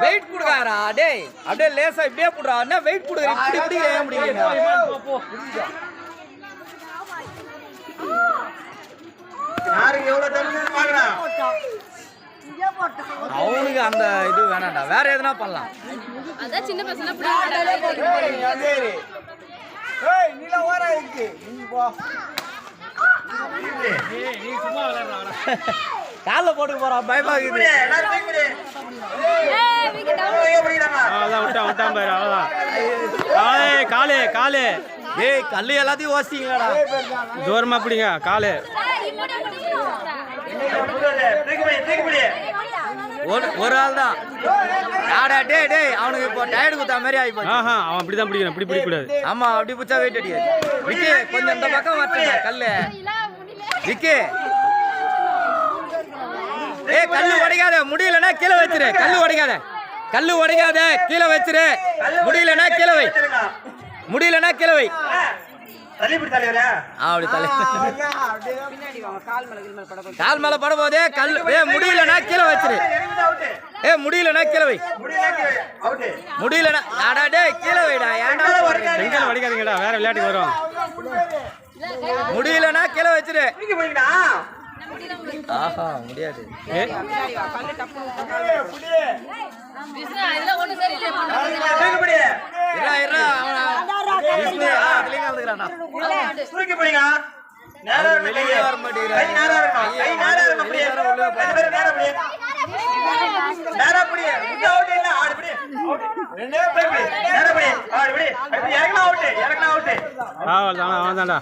wait குடுக்காரா டேய் அப்படியே லேசா இப்படியே புடுறா என்ன வெயிட் குடுக்குற இப்படி இப்படி ஏன் முடியல யாருக்கு எவ்வளவு தண்ணி பாக்குறா அவனுக்கு அந்த இது வேணாம்டா வேற எதுனா பண்ணலாம் அதான் சின்ன பசங்க புடிங்க சரி ஏய் நீல ஓரா இருக்கு நீ போ நீ சும்மா விளையாடுறா கால்ல போட்டு போறான் பயமாக்குது எல்லாரும் தூக்கி விடு ஏய் வீக்கு டவுன் அவ்வளவுதான் விட்டான் பாரு அவ்வளவுதான் ஏய் காலே காலே ஏய் கல்லு எல்லாத்தையும் ஓசிங்களடா தூரமா பிடிங்க காலே தூக்கி விடு ஒரு ஆள் தான் ஆடா டேய் டேய் அவனுக்கு இப்போ டயர்டு குத்தா மாதிரி ஆகி போச்சு ஆஹா அவன் அப்படிதான் பிடிக்கணும் இப்படி பிடிக்க கூடாது ஆமா அப்படி புச்சா வெயிட் அடிக்காது விக்கி கொஞ்சம் இந்த பக்கம் வரட்டுங்க கல்லு விக்கி ஏய் கல்லு உடைக்காத முடியலன்னா கீழே வச்சிரு கல்லு உடைக்காத கீழே வச்சிரு முடியலன்னா கீழே வை முடியலன்னா கீழே வை தள்ளி பிடி தலைவரே அப்படி தலை கால் மேல பட போதே கல் முடியலன்னா கீழே வச்சிரு முடியலன்னா கீழே வை முடியலன்னா ஆடா டேய் கீழே வைடா ஏன்டா செங்கல் வடிக்காதீங்கடா வேற விளையாட்டுக்கு வரும் முடியலன்னா கீழே வச்சிரு தூக்கி போய்டா ஆஹா முடியாது பிஸ்னா இதெல்லாம் ஒண்ணு சரியில்லை தூக்கி பிடி இருடா அதுலயே கலந்துக்கறான்டா தூக்கி போய்ங்க நேரா வெளியே வர மாட்டேங்கிறா கை நேரா இருக்கணும் கை நேரா இருக்கணும் அப்படியே ரெண்டு பேரும் நேரா அப்படியே நேரா அப்படியே உள்ள அவுட் இல்ல ஆடு அப்படியே அவுட் ரெண்டே பேர் நேரா அப்படியே ஆடு அப்படியே இறங்கலாம் அவுட் அவ்வளவுதான் அவன்தான்டா